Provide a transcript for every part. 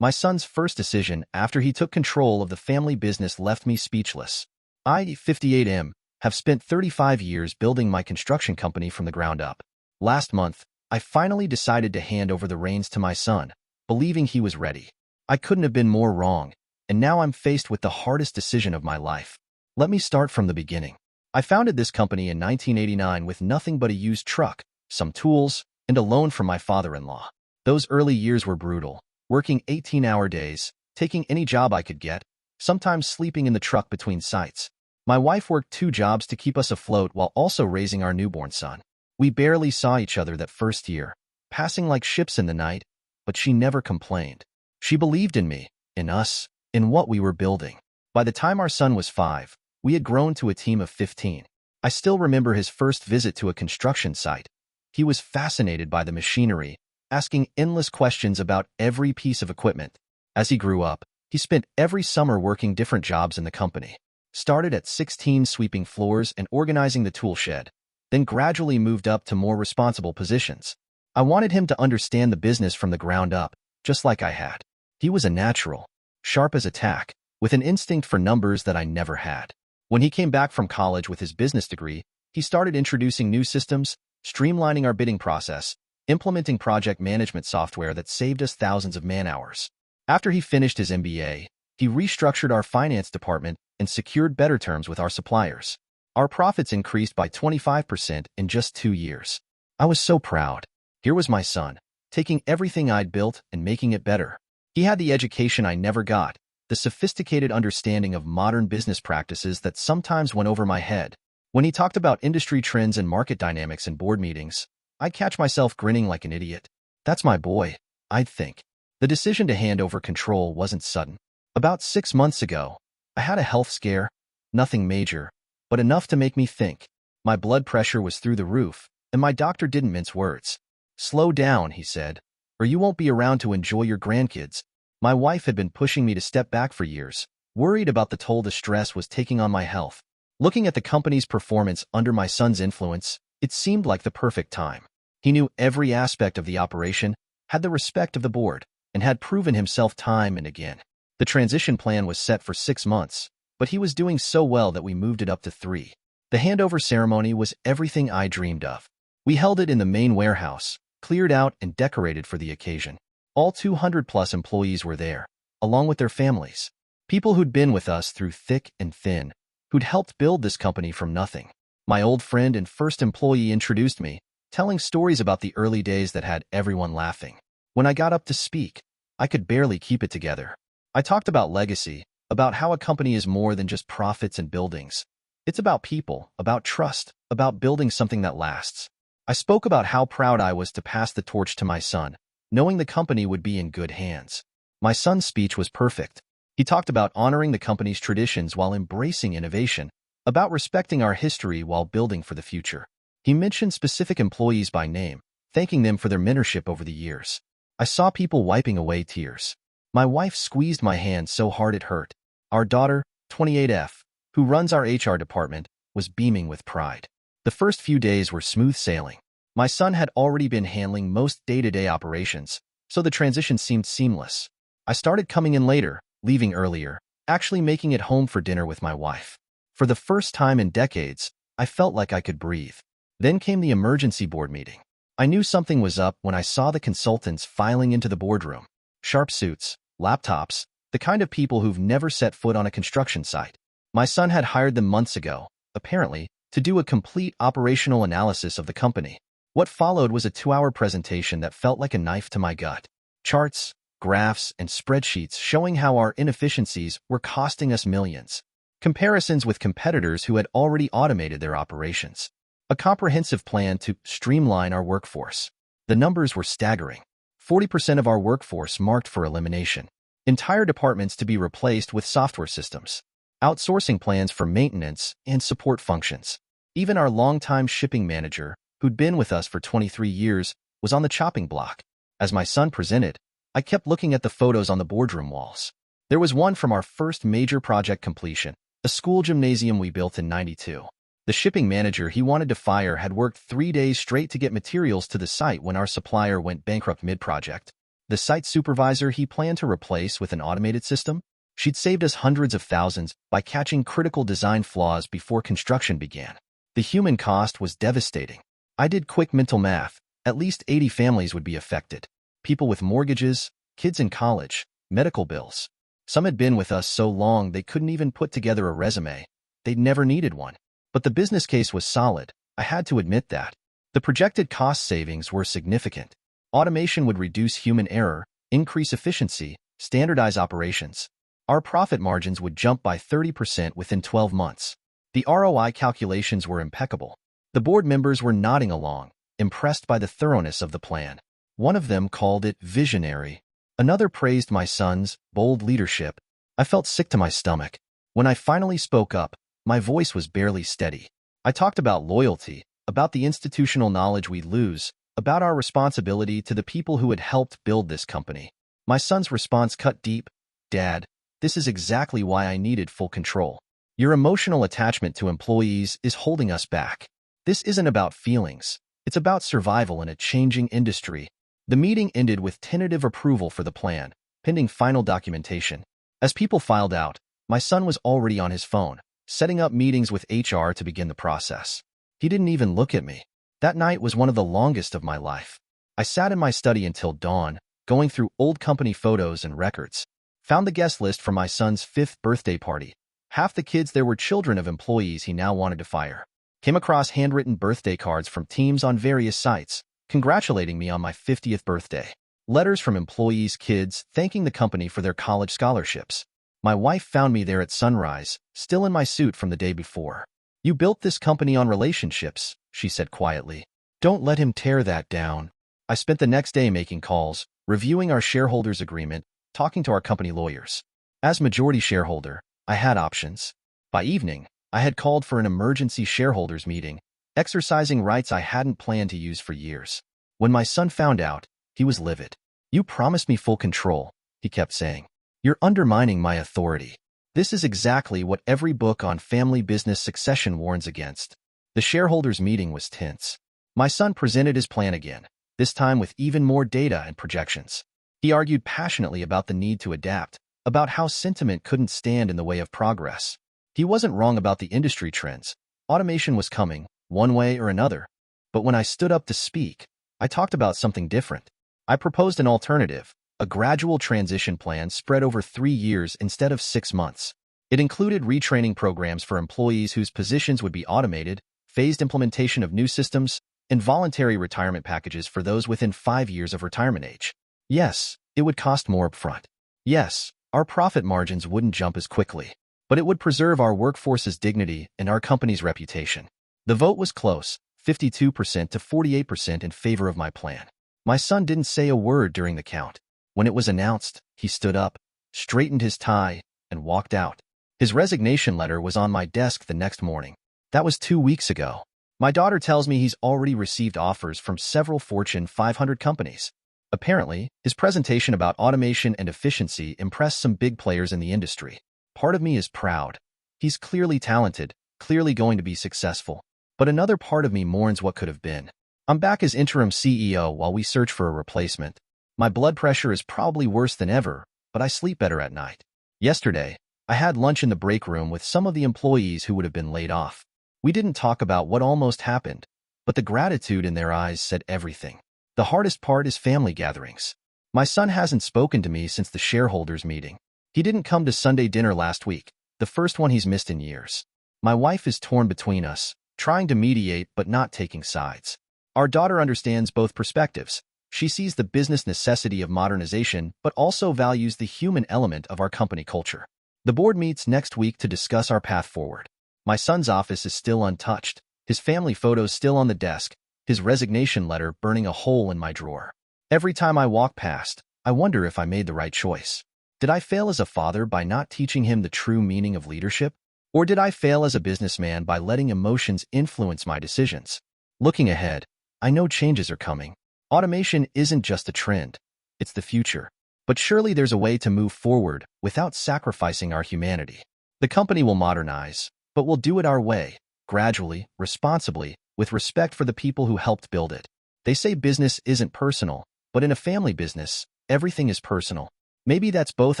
My son's first decision after he took control of the family business left me speechless. I, 58M, have spent 35 years building my construction company from the ground up. Last month, I finally decided to hand over the reins to my son, believing he was ready. I couldn't have been more wrong, and now I'm faced with the hardest decision of my life. Let me start from the beginning. I founded this company in 1989 with nothing but a used truck, some tools, and a loan from my father-in-law. Those early years were brutal, working 18-hour days, taking any job I could get, sometimes sleeping in the truck between sites. My wife worked 2 jobs to keep us afloat while also raising our newborn son. We barely saw each other that first year, passing like ships in the night, but she never complained. She believed in me, in us, in what we were building. By the time our son was 5, we had grown to a team of 15. I still remember his first visit to a construction site. He was fascinated by the machinery, asking endless questions about every piece of equipment. As he grew up, he spent every summer working different jobs in the company. Started at 16 sweeping floors and organizing the tool shed, then gradually moved up to more responsible positions. I wanted him to understand the business from the ground up, just like I had. He was a natural, sharp as a tack, with an instinct for numbers that I never had. When he came back from college with his business degree, he started introducing new systems, streamlining our bidding process, implementing project management software that saved us thousands of man-hours. After he finished his MBA, he restructured our finance department and secured better terms with our suppliers. Our profits increased by 25% in just 2 years. I was so proud. Here was my son, taking everything I'd built and making it better. He had the education I never got, the sophisticated understanding of modern business practices that sometimes went over my head. When he talked about industry trends and market dynamics in board meetings, I'd catch myself grinning like an idiot. That's my boy, I'd think. The decision to hand over control wasn't sudden. About 6 months ago, I had a health scare, nothing major, but enough to make me think. My blood pressure was through the roof, and my doctor didn't mince words. "Slow down," he said, "or you won't be around to enjoy your grandkids." My wife had been pushing me to step back for years, worried about the toll the stress was taking on my health. Looking at the company's performance under my son's influence, it seemed like the perfect time. He knew every aspect of the operation, had the respect of the board, and had proven himself time and again. The transition plan was set for 6 months, but he was doing so well that we moved it up to 3. The handover ceremony was everything I dreamed of. We held it in the main warehouse, cleared out and decorated for the occasion. All 200-plus employees were there, along with their families. People who'd been with us through thick and thin, who'd helped build this company from nothing. My old friend and first employee introduced me, telling stories about the early days that had everyone laughing. When I got up to speak, I could barely keep it together. I talked about legacy, about how a company is more than just profits and buildings. It's about people, about trust, about building something that lasts. I spoke about how proud I was to pass the torch to my son, knowing the company would be in good hands. My son's speech was perfect. He talked about honoring the company's traditions while embracing innovation, about respecting our history while building for the future. He mentioned specific employees by name, thanking them for their mentorship over the years. I saw people wiping away tears. My wife squeezed my hand so hard it hurt. Our daughter, 28F, who runs our HR department, was beaming with pride. The first few days were smooth sailing. My son had already been handling most day-to-day operations, so the transition seemed seamless. I started coming in later, leaving earlier, actually making it home for dinner with my wife. For the first time in decades, I felt like I could breathe. Then came the emergency board meeting. I knew something was up when I saw the consultants filing into the boardroom. Sharp suits, laptops, the kind of people who've never set foot on a construction site. My son had hired them months ago, apparently, to do a complete operational analysis of the company. What followed was a 2-hour presentation that felt like a knife to my gut. Charts, graphs, and spreadsheets showing how our inefficiencies were costing us millions. Comparisons with competitors who had already automated their operations. A comprehensive plan to streamline our workforce. The numbers were staggering. 40% of our workforce marked for elimination. Entire departments to be replaced with software systems. Outsourcing plans for maintenance and support functions. Even our longtime shipping manager, who'd been with us for 23 years, was on the chopping block. As my son presented, I kept looking at the photos on the boardroom walls. There was one from our first major project completion, a school gymnasium we built in '92. The shipping manager he wanted to fire had worked 3 days straight to get materials to the site when our supplier went bankrupt mid-project. The site supervisor he planned to replace with an automated system? She'd saved us hundreds of thousands by catching critical design flaws before construction began. The human cost was devastating. I did quick mental math. At least 80 families would be affected. People with mortgages, kids in college, medical bills. Some had been with us so long they couldn't even put together a resume. They'd never needed one. But the business case was solid. I had to admit that. The projected cost savings were significant. Automation would reduce human error, increase efficiency, standardize operations. Our profit margins would jump by 30% within 12 months. The ROI calculations were impeccable. The board members were nodding along, impressed by the thoroughness of the plan. One of them called it visionary. Another praised my son's bold leadership. I felt sick to my stomach. When I finally spoke up, my voice was barely steady. I talked about loyalty, about the institutional knowledge we'd lose, about our responsibility to the people who had helped build this company. My son's response cut deep. Dad, this is exactly why I needed full control. Your emotional attachment to employees is holding us back. This isn't about feelings. It's about survival in a changing industry. The meeting ended with tentative approval for the plan, pending final documentation. As people filed out, my son was already on his phone, setting up meetings with HR to begin the process. He didn't even look at me. That night was one of the longest of my life. I sat in my study until dawn, going through old company photos and records. Found the guest list for my son's 5th birthday party. Half the kids there were children of employees he now wanted to fire. Came across handwritten birthday cards from teams on various sites, congratulating me on my 50th birthday. Letters from employees' kids thanking the company for their college scholarships. My wife found me there at sunrise, still in my suit from the day before. You built this company on relationships, she said quietly. Don't let him tear that down. I spent the next day making calls, reviewing our shareholders agreement, talking to our company lawyers. As majority shareholder, I had options. By evening, I had called for an emergency shareholders meeting, exercising rights I hadn't planned to use for years. When my son found out, he was livid. You promised me full control, he kept saying. You're undermining my authority. This is exactly what every book on family business succession warns against. The shareholders meeting was tense. My son presented his plan again, this time with even more data and projections. He argued passionately about the need to adapt, about how sentiment couldn't stand in the way of progress. He wasn't wrong about the industry trends. Automation was coming, one way or another. But when I stood up to speak, I talked about something different. I proposed an alternative, a gradual transition plan spread over 3 years instead of 6 months. It included retraining programs for employees whose positions would be automated, phased implementation of new systems, and voluntary retirement packages for those within 5 years of retirement age. Yes, it would cost more upfront. Yes, our profit margins wouldn't jump as quickly, but it would preserve our workforce's dignity and our company's reputation. The vote was close, 52% to 48% in favor of my plan. My son didn't say a word during the count. When it was announced, he stood up, straightened his tie, and walked out. His resignation letter was on my desk the next morning. That was 2 weeks ago. My daughter tells me he's already received offers from several Fortune 500 companies. Apparently, his presentation about automation and efficiency impressed some big players in the industry. Part of me is proud. He's clearly talented, clearly going to be successful. But another part of me mourns what could have been. I'm back as interim CEO while we search for a replacement. My blood pressure is probably worse than ever, but I sleep better at night. Yesterday, I had lunch in the break room with some of the employees who would have been laid off. We didn't talk about what almost happened, but the gratitude in their eyes said everything. The hardest part is family gatherings. My son hasn't spoken to me since the shareholders meeting. He didn't come to Sunday dinner last week, the first one he's missed in years. My wife is torn between us, trying to mediate but not taking sides. Our daughter understands both perspectives. She sees the business necessity of modernization but also values the human element of our company culture. The board meets next week to discuss our path forward. My son's office is still untouched, his family photos still on the desk, his resignation letter burning a hole in my drawer. Every time I walk past, I wonder if I made the right choice. Did I fail as a father by not teaching him the true meaning of leadership? Or did I fail as a businessman by letting emotions influence my decisions? Looking ahead, I know changes are coming. Automation isn't just a trend, it's the future. But surely there's a way to move forward without sacrificing our humanity. The company will modernize, but we'll do it our way, gradually, responsibly, with respect for the people who helped build it. They say business isn't personal, but in a family business, everything is personal. Maybe that's both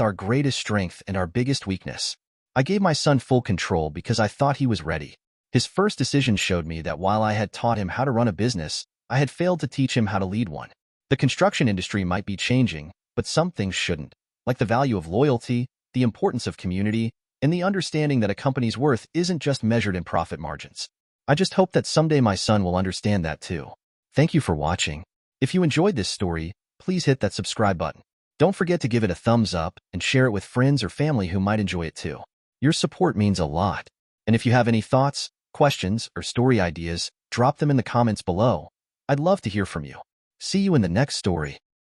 our greatest strength and our biggest weakness. I gave my son full control because I thought he was ready. His first decision showed me that while I had taught him how to run a business, I had failed to teach him how to lead one. The construction industry might be changing, but some things shouldn't, like the value of loyalty, the importance of community, and the understanding that a company's worth isn't just measured in profit margins. I just hope that someday my son will understand that too. Thank you for watching. If you enjoyed this story, please hit that subscribe button. Don't forget to give it a thumbs up and share it with friends or family who might enjoy it too. Your support means a lot. And if you have any thoughts, questions, or story ideas, drop them in the comments below. I'd love to hear from you. See you in the next story.